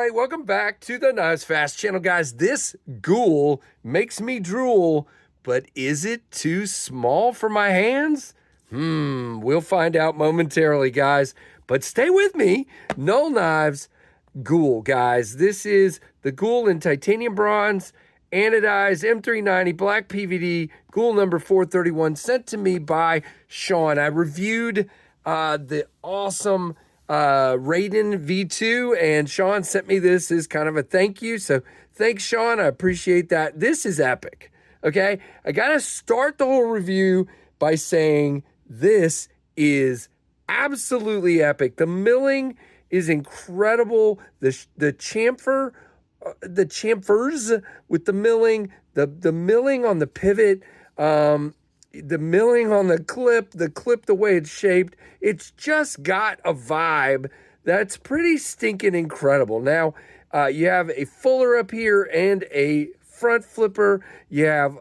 right, welcome back to the Knives Fast channel, guys. This ghoul makes me drool, but is it too small for my hands? We'll find out momentarily, guys. But stay with me. Null Knives Ghoul, guys. This is the ghoul in titanium bronze, anodized M390 black PVD, ghoul number 431, sent to me by Sean. I reviewed the awesome Raiden V2, and Sean sent me this as kind of a thank you. So thanks, Sean. I appreciate that. This is epic. Okay, I gotta start the whole review by saying this is absolutely epic. The milling is incredible. The chamfer, the chamfers with the milling, the milling on the pivot, the milling on the clip, the way it's shaped, it's just got a vibe that's pretty stinking incredible. Now, you have a fuller up here and a front flipper. You have,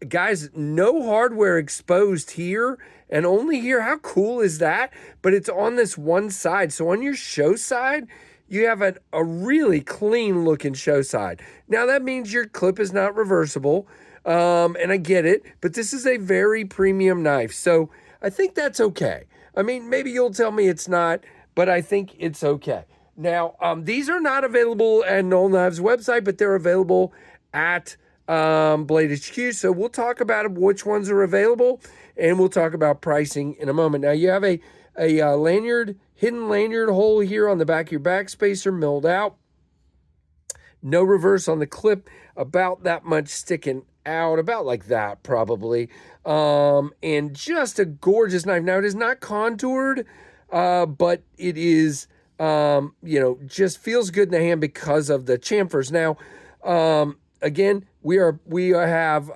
guys, no hardware exposed here and only here. How cool is that? But it's on this one side. So on your show side, you have a really clean looking show side. Now that means your clip is not reversible. And I get it, but this is a very premium knife. So I think that's okay. I mean, maybe you'll tell me it's not, but I think it's okay. Now, these are not available at Null Knives website, but they're available at Blade HQ. So we'll talk about which ones are available, and we'll talk about pricing in a moment. Now, you have a lanyard, hidden lanyard hole here on the back of your backspacer milled out. No reverse on the clip, about that much sticking out, about like that probably. And just a gorgeous knife. Now, it is not contoured, but it is, just feels good in the hand because of the chamfers. Now, again, we have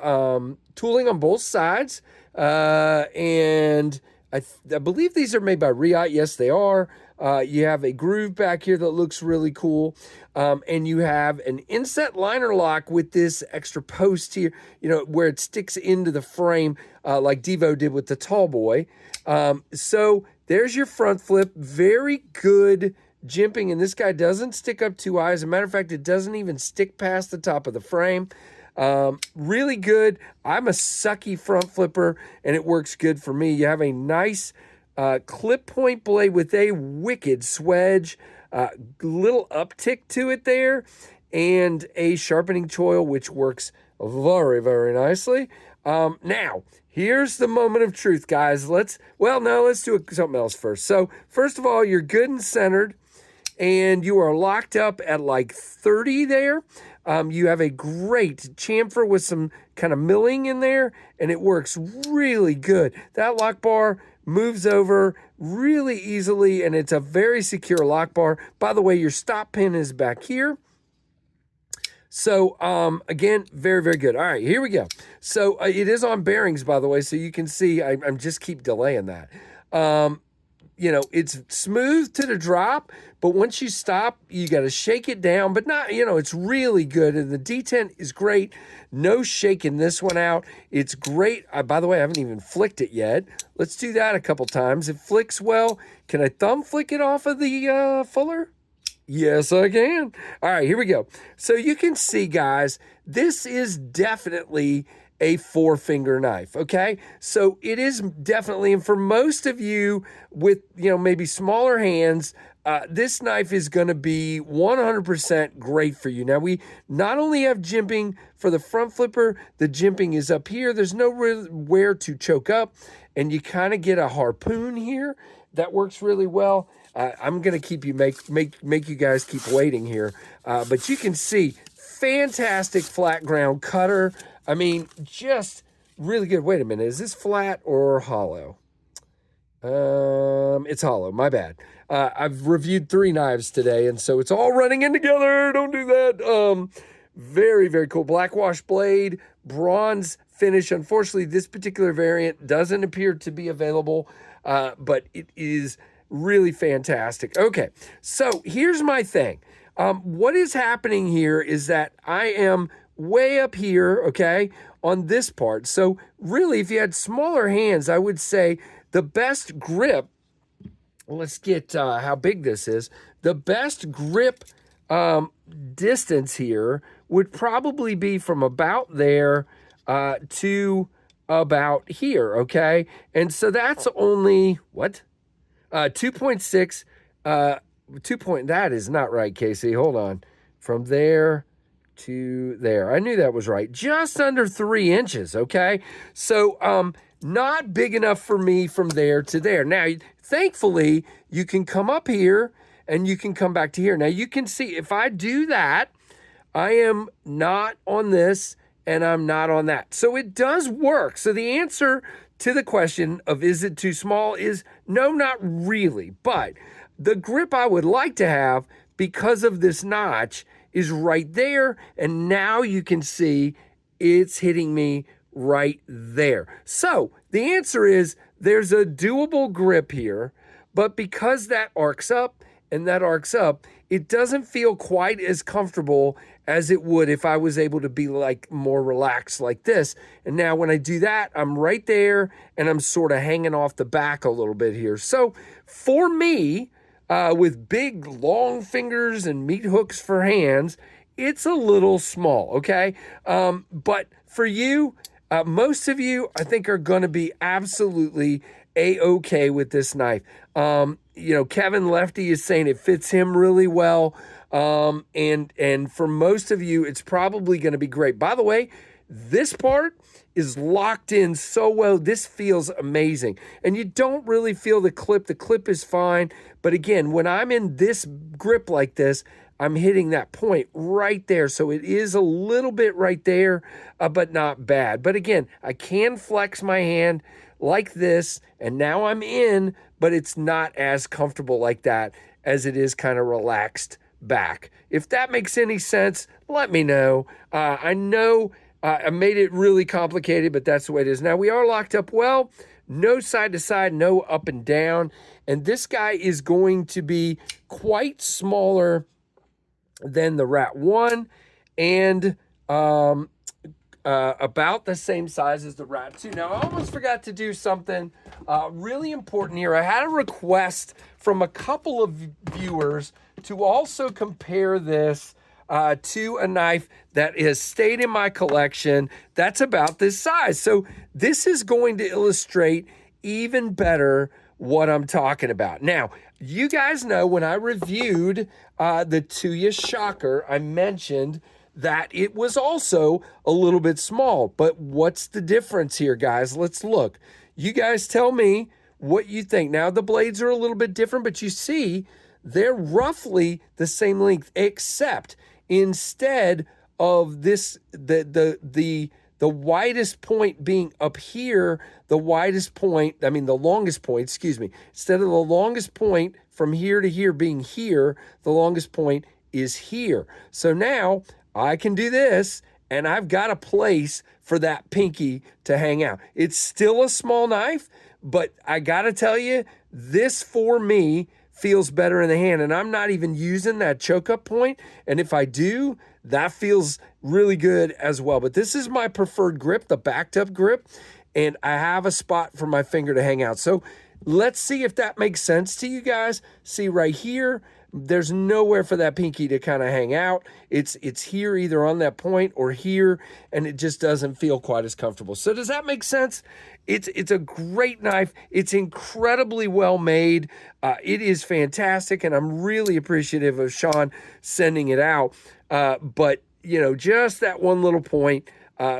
tooling on both sides, and I believe these are made by Riot. Yes, they are. You have a groove back here that looks really cool. And you have an inset liner lock with this extra post here, where it sticks into the frame, like Devo did with the tall boy. So there's your front flip. Very good jimping. And this guy doesn't stick up too high. As a matter of fact, it doesn't even stick past the top of the frame. Really good. I'm a sucky front flipper, and it works good for me. You have a nice clip point blade with a wicked swedge, little uptick to it there, and a sharpening choil, which works very, very nicely. Now, here's the moment of truth, guys. Let's do something else first. So, first of all, you're good and centered, and you are locked up at like 30 there. You have a great chamfer with some kind of milling in there, and it works really good. That lock bar moves over really easily, and it's a very secure lock bar. By the way, your stop pin is back here. So, again, very, very good. All right, here we go. So, it is on bearings, by the way, so you can see I'm just keep delaying that. It's smooth to the drop, but once you stop, you got to shake it down, but not, it's really good. And the detent is great. No shaking this one out. It's great. By the way, I haven't even flicked it yet. Let's do that a couple times. It flicks well. Can I thumb flick it off of the fuller? Yes, I can. All right, here we go. So you can see, guys, this is definitely a 4-finger knife, okay? So it is definitely, and for most of you with, maybe smaller hands, this knife is going to be 100% great for you. Now, we not only have jimping for the front flipper, the jimping is up here. There's nowhere to choke up, and you kind of get a harpoon here. That works really well. I'm going to keep you make you guys keep waiting here. But you can see, fantastic flat ground cutter. I mean, just really good. Wait a minute. Is this flat or hollow? It's hollow. My bad. I've reviewed 3 knives today, and so it's all running in together. Don't do that. Very, very cool. Black wash blade, bronze finish. Unfortunately, this particular variant doesn't appear to be available, but it is really fantastic. Okay, so here's my thing. What is happening here is that I am way up here, okay, on this part. So really, if you had smaller hands, I would say the best grip, let's get how big this is. The best grip distance here would probably be from about there to about here, okay? And so that's only, what? 2.6, 2 point, that is not right, Casey. Hold on. From there to there. I knew that was right. Just under 3 inches, okay? So, not big enough for me from there to there. Now, thankfully, you can come up here and you can come back to here. Now, you can see if I do that, I am not on this and I'm not on that. So it does work. So the answer to the question of is it too small is no, not really. But the grip I would like to have because of this notch is right there. And now you can see it's hitting me right there. So the answer is there's a doable grip here, but because that arcs up and that arcs up, it doesn't feel quite as comfortable as it would if I was able to be like more relaxed like this. And now when I do that, I'm right there and I'm sort of hanging off the back a little bit here. So for me, with big long fingers and meat hooks for hands, it's a little small, okay? But for you, most of you, I think, are going to be absolutely A-okay with this knife. You know, Kevin Lefty is saying it fits him really well. And for most of you, it's probably going to be great. By the way, this part is locked in so well. This feels amazing. And you don't really feel the clip. The clip is fine. But again, when I'm in this grip like this, I'm hitting that point right there. So it is a little bit right there, but not bad. But again, I can flex my hand like this, and now I'm in, but it's not as comfortable like that as it is kind of relaxed back. If that makes any sense, let me know. I know I made it really complicated, but that's the way it is. Now, we are locked up well. No side to side, no up and down. And this guy is going to be quite smaller than the Rat 1 and about the same size as the Rat 2. Now, I almost forgot to do something really important here. I had a request from a couple of viewers to also compare this to a knife that has stayed in my collection that's about this size. So this is going to illustrate even better what I'm talking about. Now, you guys know when I reviewed the Tuya Shocker, I mentioned that it was also a little bit small. But what's the difference here, guys? Let's look. You guys tell me what you think. Now, the blades are a little bit different, but you see they're roughly the same length, except instead of this, the widest point being up here, the widest point, I mean the longest point, excuse me, instead of the longest point from here to here being here, the longest point is here. So now I can do this, and I've got a place for that pinky to hang out. It's still a small knife, but I gotta tell you, this for me feels better in the hand, and I'm not even using that choke up point. And if I do, that feels really good as well. But this is my preferred grip, the backed up grip, and I have a spot for my finger to hang out. So let's see if that makes sense to you guys. See right here, there's nowhere for that pinky to kind of hang out. It's here either on that point or here, and it just doesn't feel quite as comfortable. So does that make sense? It's a great knife. It's incredibly well made. It is fantastic, and I'm really appreciative of Sean sending it out. But, you know, just that one little point,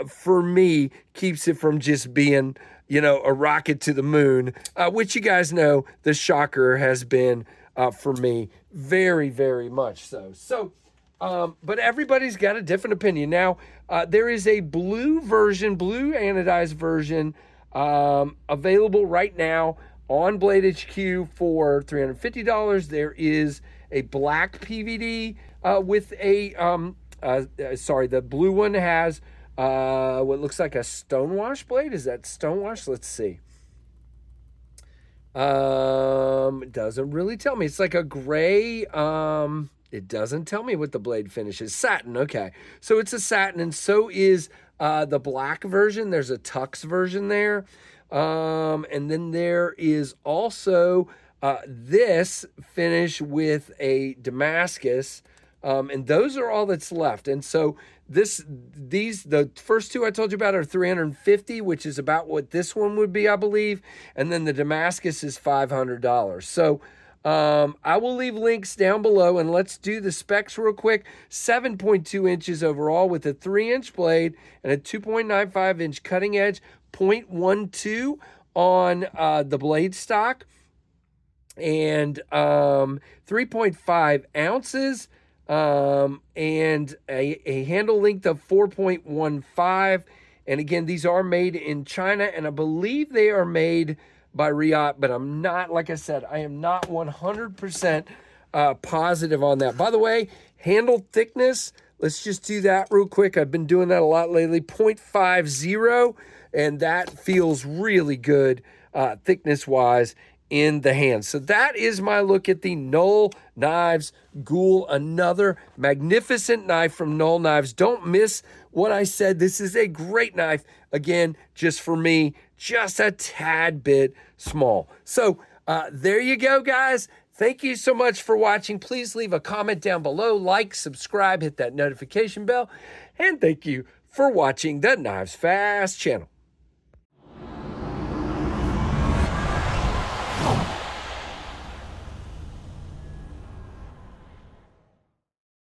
for me, keeps it from just being, you know, a rocket to the moon, which you guys know the Shocker has been for me very, very much so. So, but everybody's got a different opinion. Now, there is a blue version, blue anodized version, available right now on Blade HQ for $350. There is a black PVD with a, the blue one has what looks like a stonewash blade. Is that stonewash? Let's see. It doesn't really tell me. It's like a gray, it doesn't tell me what the blade finish is. Satin, okay. So it's a satin, and so is the black version. There's a tux version there. And then there is also this finish with a Damascus And those are all that's left. And so the first two I told you about are $350, which is about what this one would be, I believe. And then the Damascus is $500. So I will leave links down below, and let's do the specs real quick. 7.2 inches overall with a 3-inch blade and a 2.95 inch cutting edge, 0.12 on the blade stock, and 3.5 ounces, and a handle length of 4.15. And again, these are made in China, and I believe they are made by Riot, but I'm not, like I said, I am not 100% positive on that. By the way, handle thickness, let's just do that real quick. I've been doing that a lot lately, 0.50, and that feels really good thickness-wise in the hand. So that is my look at the Null Knives Ghoul, another magnificent knife from Null Knives. Don't miss what I said. This is a great knife. Again, just for me, just a tad bit small. So there you go, guys. Thank you so much for watching. Please leave a comment down below, like, subscribe, hit that notification bell, and thank you for watching the Knives Fast channel.